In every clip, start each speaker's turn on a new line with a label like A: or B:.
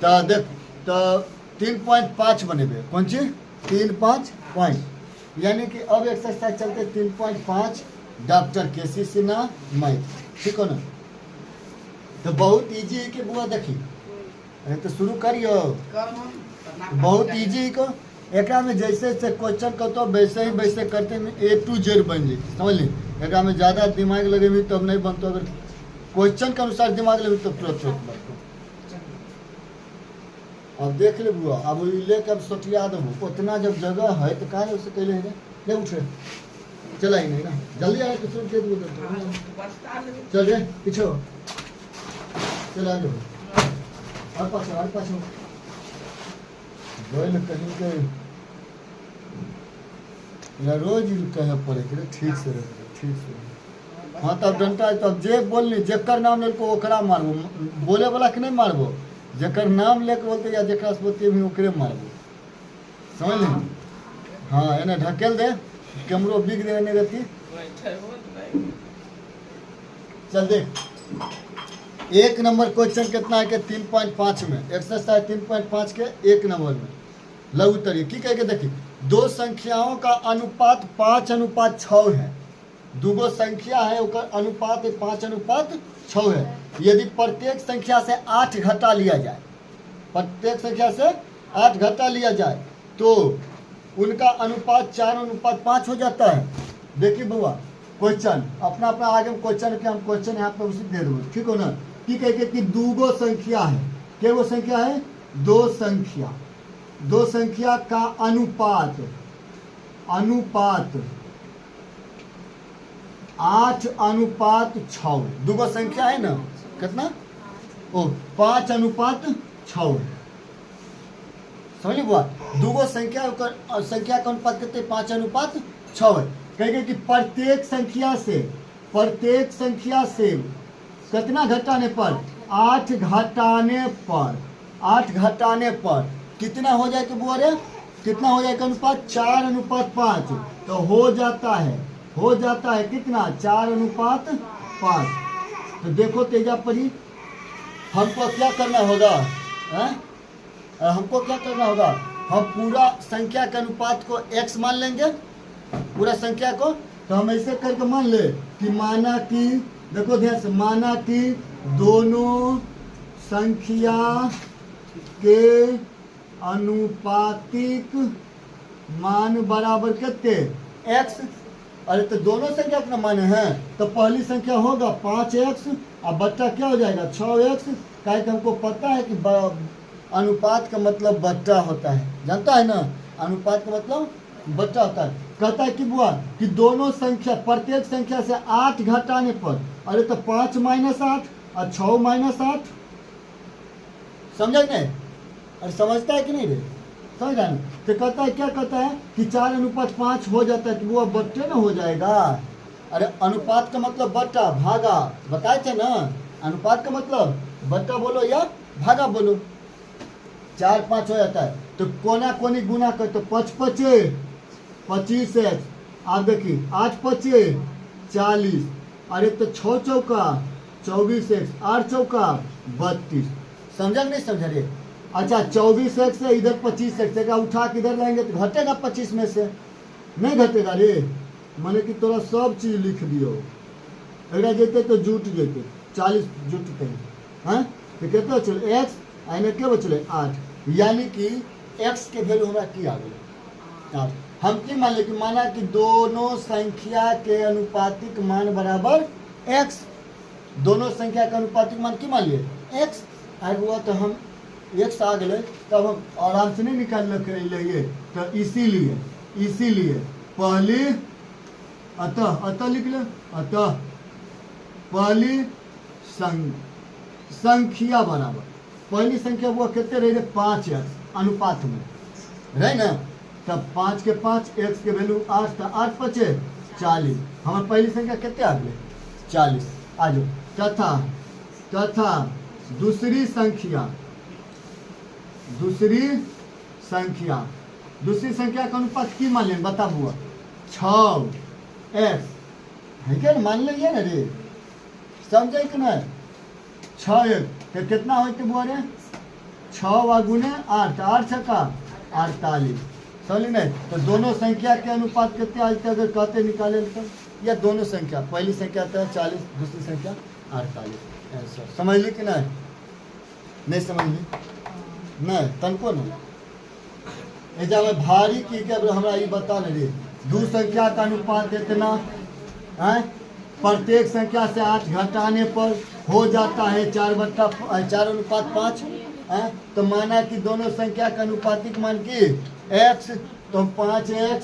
A: तो देख तो 3.5 बनेबे कौन चीज 3.5 पॉइंट यानी कि अब एक्सरसाइज चलते 3.5 डॉक्टर केसी सिन्हा मैथ ठीक हो ना। तो बहुत इजी है कि बुआ देखी अरे तो शुरू करियो बहुत इजी है को एक में जैसे जैसे क्वेश्चन करते वैसे ही वैसे करते में A to Z बन जाए समझ ली। एक में ज़्यादा दिमाग लगे भी तब नहीं बनता अगर क्वेश्चन के अनुसार दिमाग लगे तो तुरंत बनता। अब देख ले बुआ अब लेके अब सोचिया दो उतना जब जगह है तो कहा उसे कहले है ले उठ रहे चला ही नहीं ना जल्दी आए तो दे दो चल रे पीछे चला लो और पाछो गोल कहीं के या रोज कहे पड़े कि ठीक से रहे ठीक से। हाँ तब डंटा तब जे बोलनी जेकर नाम ले को ओकरा मारबो बोले वाला के नहीं मारबो जेकर नाम लेके बोलते या जेकरा से बोलते भी ओकरे मारबो समझ ली। हाँ एने ढकेल दे कैमरो बिग दे ने गति चल देख एक नंबर क्वेश्चन कितना है कि 3.5 में एक्सरसाइज 3.5 के एक नंबर में लघु तरीके की कह के देखिए दो संख्याओं का अनुपात 5:6 है। दूगो संख्या है उसका अनुपात 5:6 है। यदि प्रत्येक संख्या से 8 घटा लिया जाए प्रत्येक संख्या से 8 घटा लिया जाए तो उनका अनुपात 4:5 हो जाता है। देखिए बुआ क्वेश्चन अपना अपना आगे में क्वेश्चन के हम क्वेश्चन यहाँ पे उसी दे दो ठीक हो ना कि कह कि दूगो संख्या है क्या वो संख्या है दो संख्या का अनुपात 8:6 दूगो संख्या है ना कितना ओ 5:6 समझिए बुआ दूगो संख्या का अनुपात कितने 5:6 है। कहेंगे कि प्रत्येक संख्या से कितना घटाने पर 8 घटाने पर कितना हो जाए बुआ रे कितना हो जाएगा अनुपात 4:5 तो हो जाता है कितना 4:5। तो देखो तेजा परी हमको क्या करना होगा हमको क्या करना होगा हम पूरा संख्या के अनुपात को x मान लेंगे पूरा संख्या को। तो हम ऐसे करके मान ले कि माना कि देखो ध्यान से माना कि दोनों संख्या के अनुपातिक मान बराबर कितने x। अरे तो दोनों संख्या का मान है तो पहली संख्या होगा 5x और बट्टा क्या हो जाएगा 6x। क्या कि हमको पता है कि अनुपात का मतलब बट्टा होता है जानता है ना अनुपात का मतलब बट्टा होता है। कहता है कि बुआ कि दोनों संख्या प्रत्येक संख्या से 8 घटाने पर अरे तो 5 - 8 और 6 - 8 समझा नहीं अरे समझता है कि नहीं रे समझ रहा है। तो कहता है क्या कहता है कि 4:5 हो जाता है कि वो बट्टे ना हो जाएगा। अरे अनुपात का मतलब बट्टा भागा बताए थे ना अनुपात का मतलब बट्टा बोलो या भागा बोलो 4-5 हो जाता है। तो कोना कोनी गुना कर तो 5×5 25x आप देखिए 8×5 40 अरे तो 6 चौका 24x 8 चौका 32 समझा नहीं समझा रे। अच्छा 24x से इधर 25x का उठा के इधर लाएंगे तो घटेगा 25 में से नहीं घटेगा रे माने कि तोरा सब चीज लिख दियो अगर जेते तो जुट जेते 40 जुटते हैं तो कितना चले x आने के बचले 8 यानी कि x के वैल्यू हमारा की आ गई 8। हम की मान ले कि माना कि दोनों संख्या के अनुपातिक मान बराबर x दोनों संख्या के अनुपातिक मान की मान लिए x आ हुआ तो हम x आ गए तब हम आराम से नहीं निकाल लिए तो इसीलिए पहली अतः लिख ले अतः पहली संख्या बराबर पहली संख्या वो कितने रहे 5x अनुपात में रहे ना तब 5 के 5 x के वैल्यू 8 था 8×5 40 हमारी पहली संख्या कितने आ गए 40 आ जाओ तथा दूसरी संख्या का अनुपात की मान लें बता हुआ 6x है क्या मान लिया ना रे समझे कि ना 6x तो कितना होते बुआ रे 6 गुने 8, 8 छक्का 48। समझ नहीं? तो दोनों संख्या के अनुपात कितने आज तक अगर कहते निकाले तो, या दोनों संख्या, पहली संख्या था 40, दूसरी संख्या 48। आंसर समझ ली कि नहीं? नहीं समझ ली? नहीं तनको नहीं। जब भारी की के हमरा ये बता नहीं रही, दो संख्या का अनुपात इतना है, प्रत्येक संख्या से 8 घटाने पर हो जाता है 4/4 है। तो माना कि दोनों संख्या का अनुपातिक मान की x, तो 5x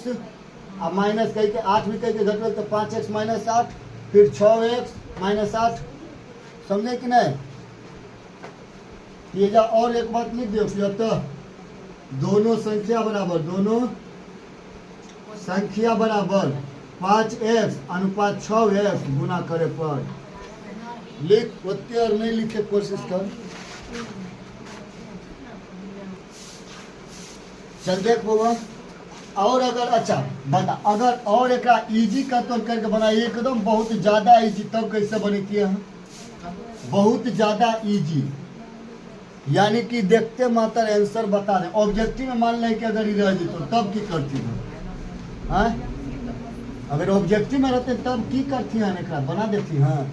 A: माइनस कह के 8 भी कह के घटल तो 5x - 8, फिर 6x - 8। समझे कि नहीं? ये जा और एक बात लिख दो, तो दोनों संख्या बराबर, दोनों संख्या बराबर 5x अनुपात 6x गुना करे पर। लिख ओते और नहीं लिखे कोशिश कर। चल देख बाबा, और अगर अच्छा बता, अगर और एक इजी का तो करके बना एकदम बहुत ज्यादा इजी, तब कैसे बनी थी? बहुत ज्यादा इजी यानी कि देखते मात्र आंसर बता दें। ऑब्जेक्टिव में मान लें कि अगर रह जी तो तब की करती है? अगर ऑब्जेक्टिव में रहते तब की करती है? बना देती हैं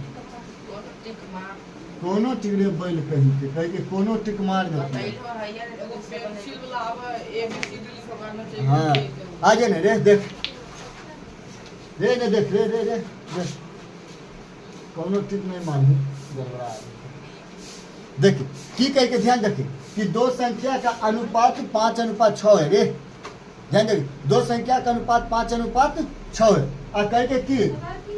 A: कोनो टिक रे बैल कहीं के कह के कोनो टिक मार देती। हाँ आ जाए रे, देख रे रे देख रे रे रे देख, कोनो टिक नहीं मानी देखिए की कह के ध्यान रखिए कि दो संख्या का अनुपात 5:6 है रे। ध्यान देखिए, दो संख्या का अनुपात 5:6 है। और कह के कि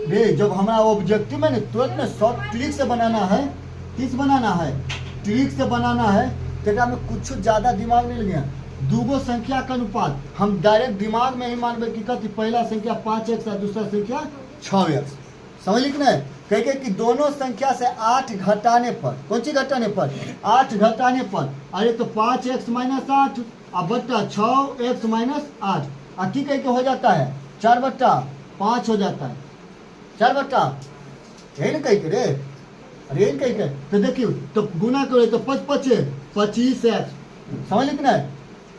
A: रे जब हमारा ऑब्जेक्टिव में तुरंत में शॉर्ट ट्रिक से बनाना है, किस बनाना है? ट्रिक से बनाना है। तो में कुछ ज़्यादा दिमाग नहीं लगे। दूगो संख्या का अनुपात हम डायरेक्ट दिमाग में ही मानबे कि कथी, पहला संख्या 5x और दूसरा संख्या 6x। समझ कि नहीं? कहे कि दोनों संख्या से 8 घटाने पर, कौन सी घटाने पर? 8 घटाने पर, अरे तो 5x - 8 और बट्टा 6x - 8 और की कह के हो जाता है 4/5 हो जाता है। 4/, यही ना कह के रे, अरे यही कह के। तो देखिए तो गुना करो तो 5×5 25x। समझ कि नहीं?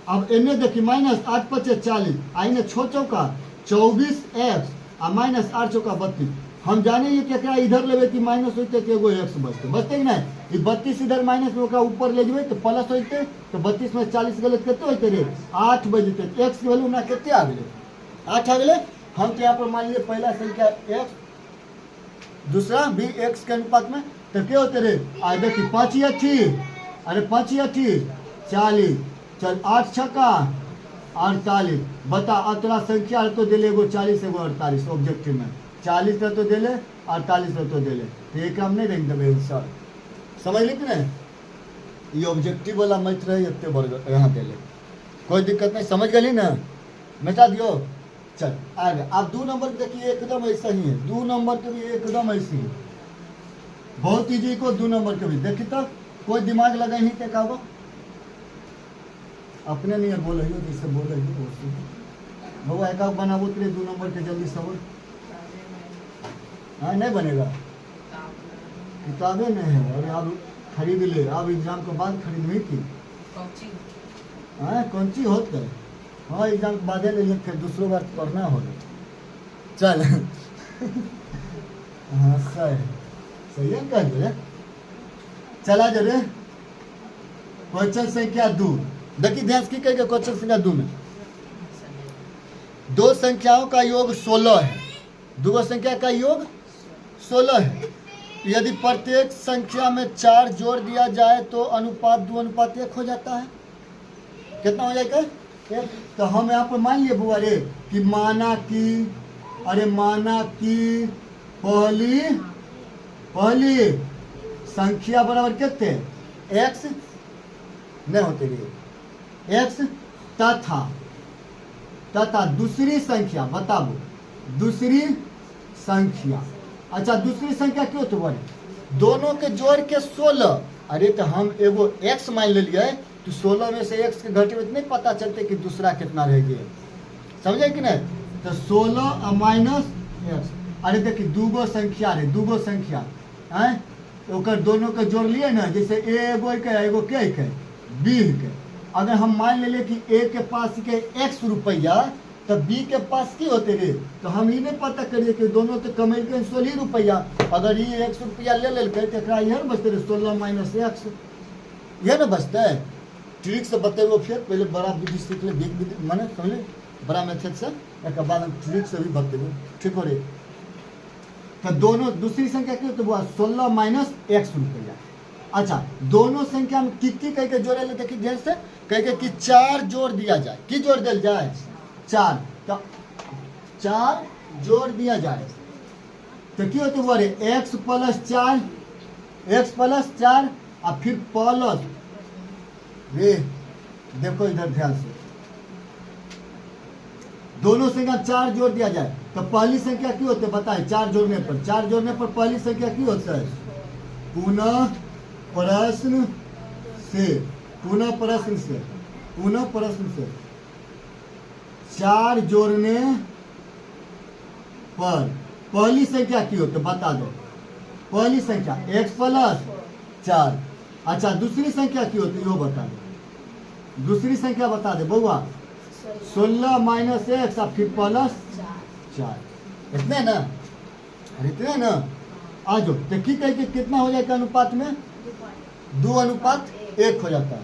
A: अब इन्हें देखिए -8×5 40, आइने 6 चौका 24x और -8 चौका 32। हम जाने ये क्या इधर लेवे कि माइनस होते तो एगो x बचते, बचते कि नहीं? ये 32 इधर माइनस में ऊपर ले जाए तो प्लस होते, तो 32 में 40 गलत कितने होते रे? 8 बजते। x की वैल्यू ना कितने आ गए? 8 आ गए। हम तो यहाँ पर मान लीजिए पहला संख्या x, दूसरा भी x के अनुपात में, तो क्या होते रे? आ देखिए 5 या 8, अरे 5 या 8 40, चल 8 छक्का 48। बता अतला संख्या तो दिले एगो 40 एगो 48 ऑब्जेक्टिव में, 40 तो दिले 48 तो दिले, तो ये काम नहीं देंगे देवे सर। समझ ली कि नहीं? ये ऑब्जेक्टिव वाला मैथ रहे इतने बर्गर यहाँ दिले, कोई दिक्कत नहीं। समझ गली ना? मिटा दियो। चल आगे आप 2 नंबर देखिए एकदम ऐसा ही है। 2 नंबर के भी एकदम ऐसी है, बहुत ईजी को 2 नंबर के भी देखिए तो कोई दिमाग लगा नहीं क्या कहो अपने नहीं बोल रही हो जैसे बोल रही हो बाबा एक बनाबो तेरे 2 नंबर के जल्दी सब। हाँ नहीं बनेगा, किताबें नहीं है। अरे आप खरीद ले, आप एग्जाम के बाद खरीदनी थी। हाँ कौन सी होता है? हाँ एग्जाम के बाद ले लिया, फिर दूसरों बार पढ़ना होगा। चल हाँ सही है कह दे। चला जरे क्वेश्चन संख्या 2 देखिए ध्यान की कहेगा। क्वेश्चन संख्या 2 में दो संख्याओं का योग 16 है। दो संख्या का योग 16 है। यदि प्रत्येक संख्या में 4 जोड़ दिया जाए तो अनुपात 2:1 हो जाता है। कितना हो जाएगा? तो हम यहाँ पर मान लिए बुआ रे कि माना कि पहली संख्या बराबर कितने x नहीं होते रे, x तथा दूसरी संख्या बताओ, दूसरी संख्या। अच्छा दूसरी संख्या क्यों तो बने? दोनों के जोड़ के 16। अरे तो हम एगो x मान ले लिए तो 16 में से x के घटे में नहीं पता चलते कि दूसरा कितना रह गया। समझे कि नहीं? तो 16 माइनस x। अरे देखिए दूगो संख्या रे, दूगो संख्या है तो दोनों के जोड़ लिए ना, जैसे एगो के एगो के 20 के। अगर हम मान ले कि ए के पास के x रुपया तो बी के पास की होते रे, तो हम ये नहीं पता करिए कि दोनों तो कमेल के 16 रुपया। अगर ये 100 रुपया ले लेके तो यह बचते रहे 16 माइनस x, यह ना बचता है। ट्रिक से बतेबो, फिर पहले बड़ा विधि सीख ले, माने समझ बड़ा मेथड से, एक बाद हम ट्रिक से भी बतेबो, ठीक हो रे। तो दोनों दूसरी संख्या की होती है 16 माइनस x रुपया। अच्छा, दोनों संख्या में की कह के जोड़े लेते कि जैसे कह के कि 4 जोड़ दिया जाए, की जोड़ दिया जाए 4, तो 4 जोड़ दिया जाए तो की होती बोले x प्लस 4 और फिर प्लस, रे देखो इधर ध्यान से, दोनों संख्या 4 जोड़ दिया जाए तो पहली संख्या की होती है बताए, 4 जोड़ने पर पहली संख्या की होता है पुनः प्रश्न से 4 जोड़ने पर पहली संख्या की होती है बता दो। पहली संख्या x प्लस 4। अच्छा, दूसरी संख्या की होती है वो बता दो, दूसरी संख्या बता दे बउआ। 16 माइनस x और फिर प्लस 4, इतने ना, अरे इतने ना। आ जाओ तो की कह के कितना हो जाएगा अनुपात में 2:1 हो जाता है।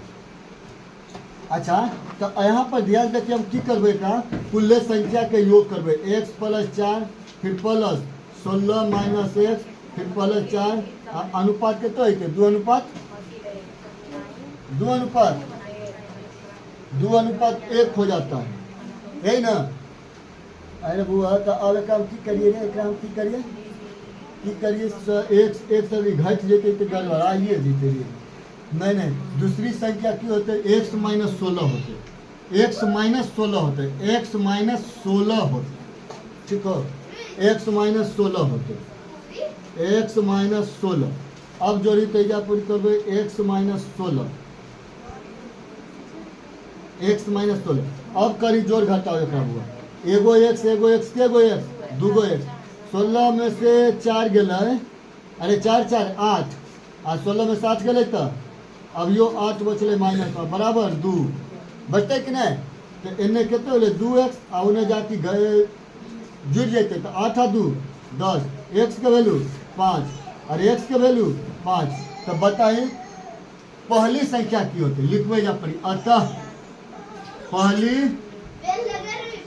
A: अच्छा, तो यहाँ पर ध्यान देखिए हम की करबे का कुल संख्या के योग करबे, x प्लस 4 फिर प्लस 16 माइनस x फिर प्लस 4 अनुपात के तो है 2:1 हो जाता है, यही ना। अरे बुआ तो अब काम की करिए रे, काम की करिए एक से भी घट जेते तो गड़बड़ाइए जीते रहिए। नहीं, दूसरी संख्या की होते x माइनस 16 होते, x माइनस 16 होते, ठीक हो, x माइनस 16। अब जोड़ी तेजा पूरी करबे x माइनस 16। अब करी जोड़ घटाओ एक बुआ, एगो x केगो x, दूगो x। 16 में से 4 गए, अरे 4 4 8 और 16 में से 8 गए तो अब यो 8 बचल माइनस बराबर 2 बचते कि नहीं। तो इन्हें कितने बोले 2x और उन्हें जाती गए जुड़ जाते तो 8 और 2 10, x के वैल्यू 5 और x के वैल्यू 5। तो बताइए पहली संख्या की होती, लिखवे जा पड़ी। अतः पहली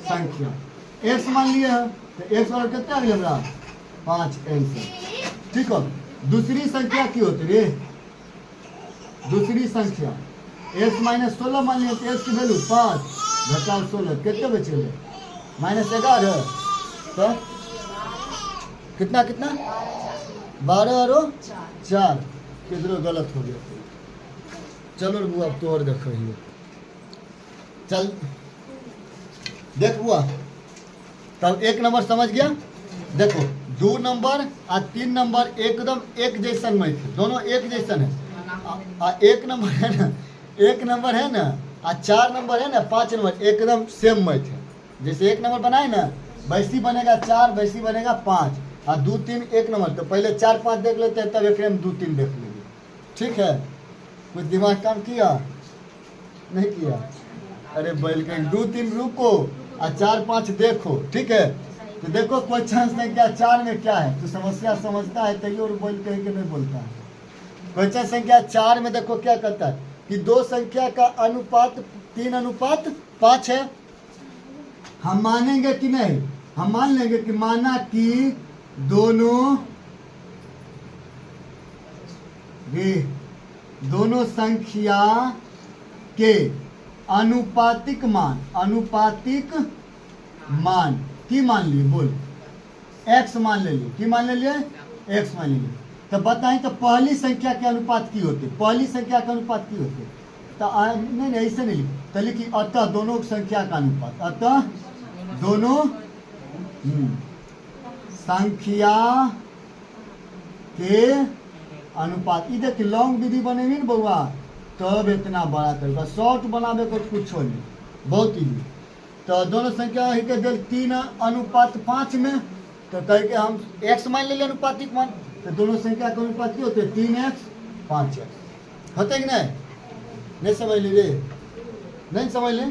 A: संख्या x मान लिए है तो x और कितना आ गया हमारा 5 आंसर, ठीक हो। दूसरी संख्या की होती रे, दूसरी संख्या x माइनस 16 मान लिया तो x की वैल्यू 5 घटाओ 16 कितने बचे माइनस 11, तो कितना 12 और 4, किधरों गलत हो गया। चलो बुआ अब तो और देखो ही, चल देख बुआ तब 1 नंबर समझ गया। देखो 2 नंबर और 3 नंबर एकदम एक जैसन में थे, दोनों एक जैसन है। 1 नंबर है ना और 4 नंबर है ना 5 नंबर एकदम सेम में थे। जैसे 1 नंबर बनाए ना वैसी बनेगा 4, वैसी बनेगा 5 और 2 3 1 नंबर। तो पहले 4 5 देख लेते हैं, तब एक में 2 3 देख लेंगे, ठीक है। कुछ दिमाग काम किया नहीं किया, अरे बैल के 2 3 रुको और 4 5 देखो, ठीक है। तो देखो कोई चांस नहीं क्या 4 में क्या है, तो समस्या समझता है तैयो बोल कह के नहीं बोलता है। क्वेश्चन संख्या 4 में देखो क्या कहता है कि 2 संख्या का अनुपात 3:5 है। हम मानेंगे कि नहीं, हम मान लेंगे कि माना कि दोनों संख्या के अनुपातिक मान की मान लिए, बोल x मान ले लिए, की मान ले लिए x मान ले लिए। तो बताएं तो पहली संख्या के अनुपात की होती, पहली संख्या के अनुपात की होती। तो नहीं ऐसे नहीं लिखी, तो लिखी अतः दोनों संख्या का अनुपात, अतः दोनों संख्या के अनुपात। ये देख लॉन्ग विधि बनेगी ना बउआ तब इतना बड़ा करेगा, शॉर्ट बनावे को कुछ नहीं, बहुत इजी। तो दोनों संख्या ही के दिल 3:5 में, तो कह के हम x मान ले अनुपातिक मान। तो दोनों संख्या के अनुपात की होते 3x 5x होते कि नहीं। नहीं समझ ली रे, नहीं समझ ले।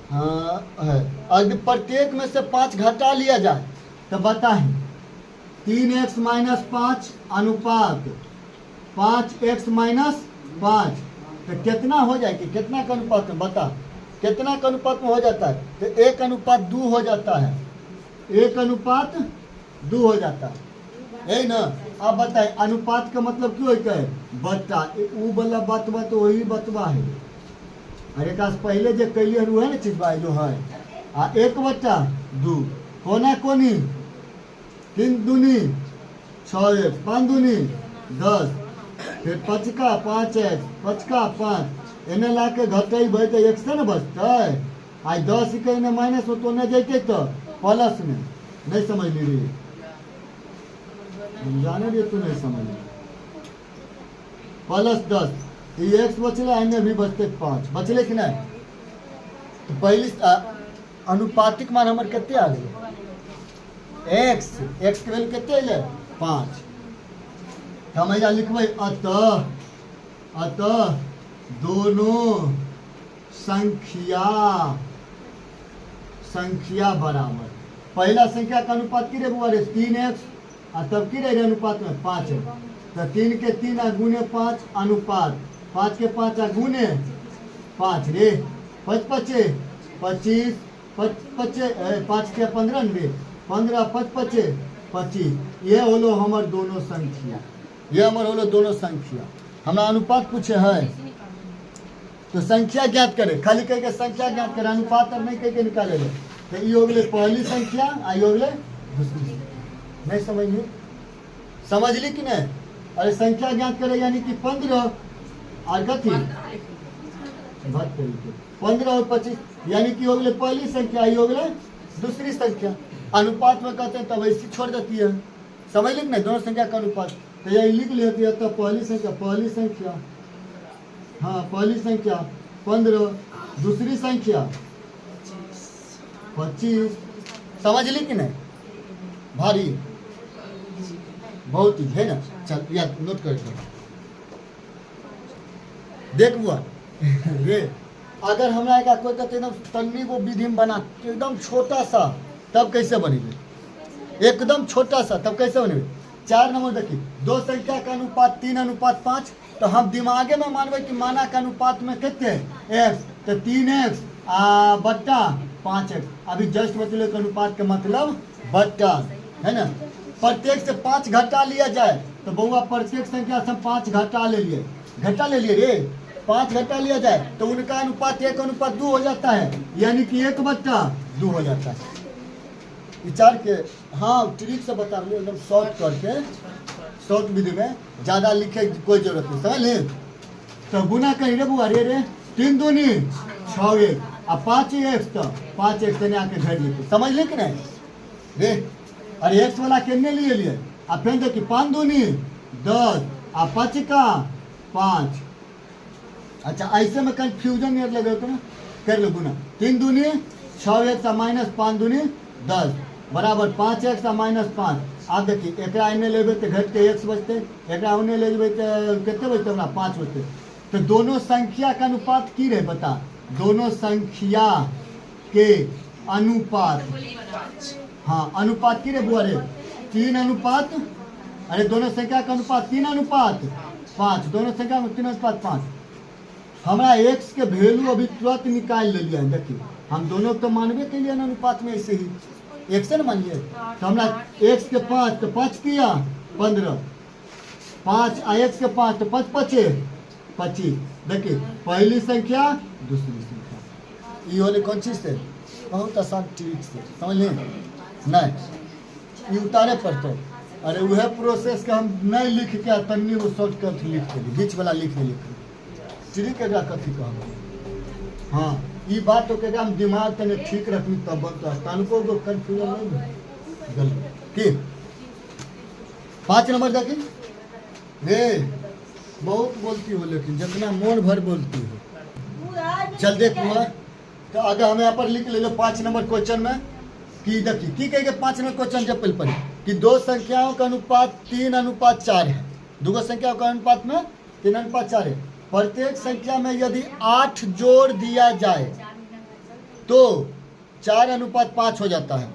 A: हाँ है। अगर प्रत्येक में से 5 घटा लिया जाए तो बताएं 3x माइनस 5 अनुपात 5x माइनस 5 तो कितना हो जाएगी, कितना का अनुपात में बता, कितना का अनुपात में हो जाता है? तो 1 अनुपात 2 हो जाता है, 1 अनुपात 2 हो जाता है, यही ना। अब बताए अनुपात का मतलब क्यों होता है? बट्टा वो वाला बतवा तो वही बतवा है। अरे काश पहले जो कैलियर हुआ है ना चीजबा जो है 1/2 कोना कोनी 3 दूनी 6x 5 दूनी 10 फिर 5 का 5x 5 का 5 एने ला के घटेबे तो 1 से न बचते। आज 10 के एने माइनस में तो न जैते तो प्लस में। नहीं समझ ली रे, जाने रे तू नहीं समझ ली। प्लस 10 ये x बचले एने भी बचते 5 बचले कि नहीं। तो पहली अनुपातिक मान हमारे कितने आ गए? x के वैल्यू कितने अले 5। हम यहाँ लिखबे अतः दोनों संख्या बराबर। पहला संख्या का अनुपात की रे बुआ रे 3x और तब की रे अनुपात में 5 है। तो 3 के 3 गुने 5 अनुपात 5 के 5 गुने 5 रे 5 पचे 25 5 के 15 रे 15 5 पचे 25। ये होलो हमार दोनों संख्या, ये हमार होलो दोनों संख्या। हमरा अनुपात पूछे है तो संख्या ज्ञात करे, खाली कह के संख्या ज्ञात करे, अनुपात और नहीं कह के निकाले ले। तो ये हो गए पहली संख्या आ ये हो गए दूसरी। नहीं समझिए, समझ ली कि नहीं? अरे संख्या ज्ञात करे यानी कि 15 और कथी 15 और 25 यानी कि हो गए पहली संख्या, ये हो गए दूसरी संख्या। अनुपात में कहते हैं तब ऐसी छोड़ देती है, समझ ली नहीं? दोनों संख्या का अनुपात तो यही लिख लेती है। तब पहली संख्या हाँ पहली संख्या 15 दूसरी संख्या 25। समझ ली कि नहीं? भारी बहुत ही है ना। चल याद नोट कर देख बुआ रे। अगर हमरा का कोई कहते एकदम तन्नी वो विधि में बना एकदम छोटा सा तब कैसे बनेगी? एकदम छोटा सा तब कैसे बनेगी? 4 नंबर देखिए, 2 संख्या का अनुपात 3 अनुपात 5। तो हम दिमागे में मानवे कि माना का अनुपात में कितने x तो 3x बट्टा 5x। अभी जस्ट बतले के अनुपात के मतलब बट्टा है ना। प्रत्येक से 5 घटा लिया जाए तो बउआ प्रत्येक संख्या से 5 घटा ले लिए रे 5 घटा लिया जाए तो उनका अनुपात 1 अनुपात 2 हो जाता है, यानी कि 1/2 हो जाता है। विचार के हाँ ट्रिक से बता रहे एकदम शॉर्ट करके, शॉर्ट विधि में ज़्यादा लिखे की कोई जरूरत नहीं, समझ ले। तो गुना कहीं रे बुआ रे 3 दूनी 6x और 5x तो 5x ने आके घर लेते, समझ ले कि नहीं रे। अरे x वाला कितने लिए और फिर देखिए 5 दूनी 10 और 5 का 5। अच्छा ऐसे में कंफ्यूजन नहीं लगे तो ना कर लो गुना। 3 दूनी 6x और माइनस 5 दूनी 10 बराबर 5x और माइनस 5। आप देखिए एक इन्हें लेबे तो घट के x बचते, एक उन्हें ले लेबे तो कितने बचते हमरा 5 बचते। तो दोनों संख्या का अनुपात की रहे बता, दोनों संख्या के अनुपात हाँ अनुपात की रे बुआ रे 3 अनुपात अरे दोनों संख्या का अनुपात 3 अनुपात 5, दोनों संख्या में 3 अनुपात 5। हमारा x के वैल्यू अभी तुरंत निकाल ले लिया है। देखिए हम दोनों तो मानवे के लिए अनुपात में ऐसे ही एक से न मानिए तो हमारा x के 5 तो 5 किया 15 5 x के 5 तो 5 पचे 25। देखिए पहली संख्या दूसरी संख्या ये वाले कौन चीज से बहुत आसान ट्रिक से समझ लें नहीं ये उतारे पड़ते। अरे वह प्रोसेस का हम नहीं लिख के तन्नी वो शॉर्टकट लिख के बीच वाला लिख ट्रिक एकरा कथी कहब। हाँ ये बात तो क्या हम दिमाग तने ठीक रखनी तब तनको को कंफ्यूजन नहीं गलत की। 5 नंबर देखिए रे बहुत बोलती हो लेकिन जितना मन भर बोलती हो। चल देख हुआ तो अगर हम यहाँ पर लिख ले लो 5 नंबर क्वेश्चन में कि देखिए की कहेंगे 5 नंबर क्वेश्चन जब पढ़े कि 2 संख्याओं का अनुपात 3 अनुपात 4 है। 2 संख्याओं का अनुपात में 3:4 है। प्रत्येक संख्या में यदि 8 जोड़ दिया जाए तो 4:5 हो जाता है।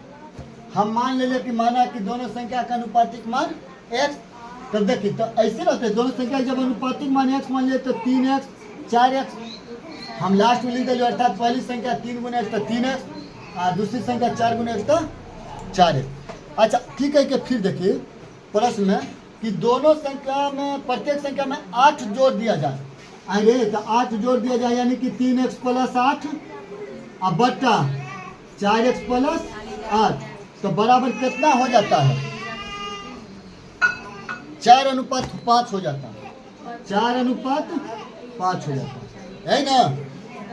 A: हम मान ले कि माना कि दोनों संख्या का अनुपातिक मान x, तब देखिए तो ऐसे रहते हैं, दोनों संख्या जब अनुपातिक मान x मान लिए तो 3x 4x, हम लास्ट में लिख दिए, अर्थात पहली संख्या 3 गुना x तो 3x और दूसरी संख्या 4 गुना x तो 4x। अच्छा ठीक है कि फिर देखिए प्रश्न में कि दोनों संख्या में प्रत्येक संख्या में 8 जोड़ दिया जाए, अरे तो 8 जोड़ दिया जाए यानी कि 3x + 8 और बट्टा 4x + 8 तो बराबर कितना हो जाता है? 4:5 हो जाता है। 4:5 हो जाता है ना?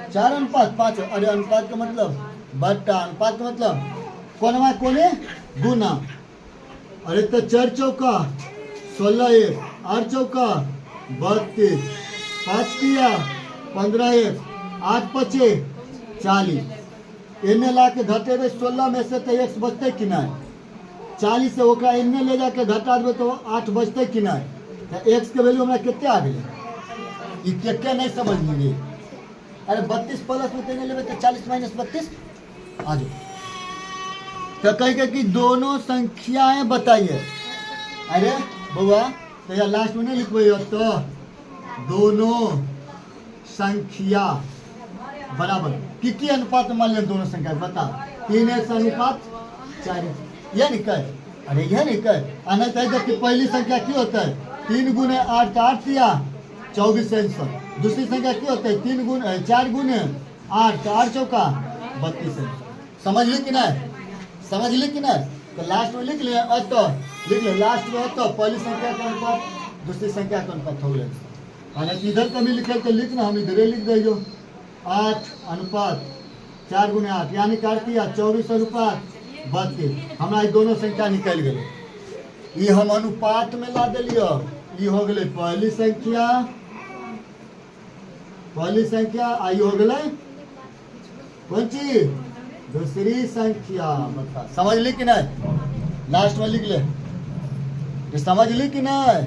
A: 4:5। अरे अनुपात का मतलब बट्टा, अनुपात का मतलब कोनवा कोने गुना। अरे तो 4 चौका 16 1, 8 चौका 32, 5 तिया 15 1, 8 पचे 40। इन्हें ला के घटेबे 16 में से तो x बचते कि नहीं? 40 से ओकरा इन्हें ले जाके घटा देवे तो 8 बचते कि नहीं? तो x के वैल्यू हमरा कितने आ गए? ये क्या नहीं समझ लिए? अरे 32 प्लस में तेने लेवे तो 40 - 32 आ जाओ। तो कहेगा कि दोनों संख्याएं बताइए। अरे बउआ तो यार लास्ट में नहीं लिखबे तो दोनों संख्या बराबर की अनुपात में मान लिया दोनों संख्या बता 3x अनुपात 4x, यह नहीं कहे। अरे यह नहीं कहे आना चाहिए कि पहली संख्या क्या होता है 3 गुने 8 8 या 24 आंसर। दूसरी संख्या क्या होता है 4 गुने 8 8 चौका 32 आंसर। समझ ली कि नहीं? समझ ली कि नहीं? तो लास्ट में लिख लिया तो लिख ले लास्ट में तो पहली संख्या का अनुपात दूसरी संख्या का अनुपात हो गया। इधर कभी लिखे तो लिखना, हम इधर लिख दे 8 अनुपात 4 गुने 8 यानी कर दिया 24 अनुपात 32। हमारा दोनों संख्या निकल गए। ये हम अनुपात में ला दिलियो, ये हो गए पहली संख्या आई हो गए कौन चीज दूसरी संख्या। बता समझ ली कि नहीं? लास्ट में लिख ले, समझ ली कि नहीं?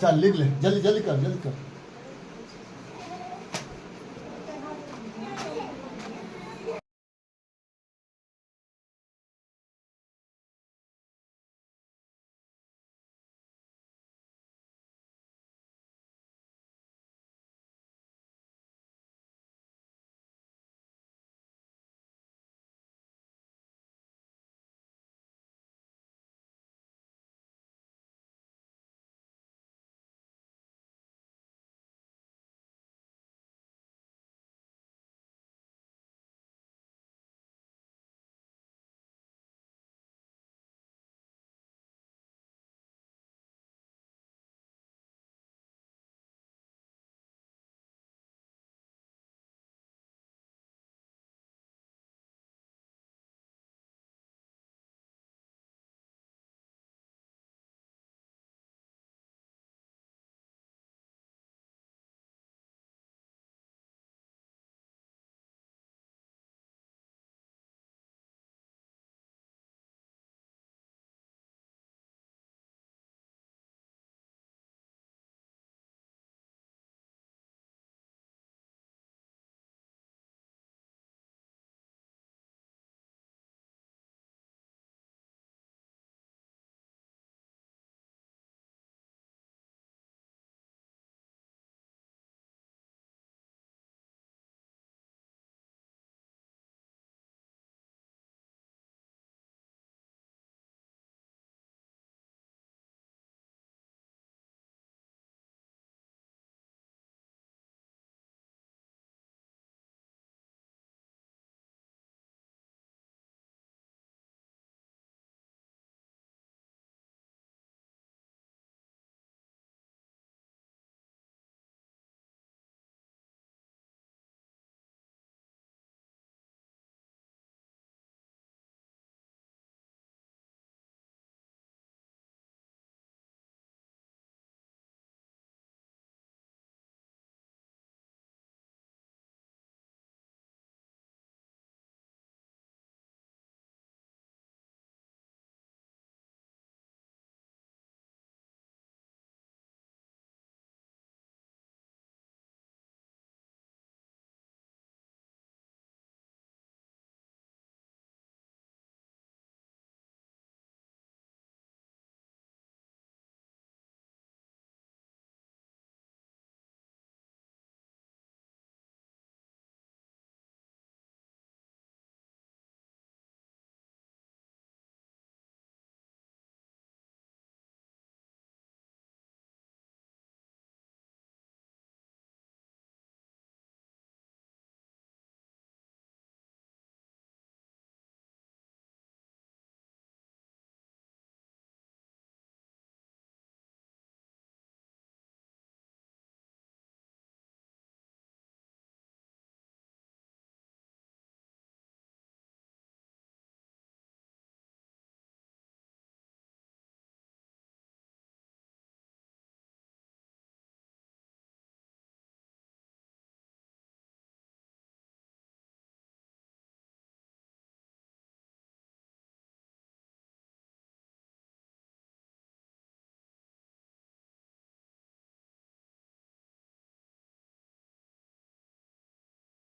A: चल लिख ले, जल्दी जल्दी कर जल्दी कर।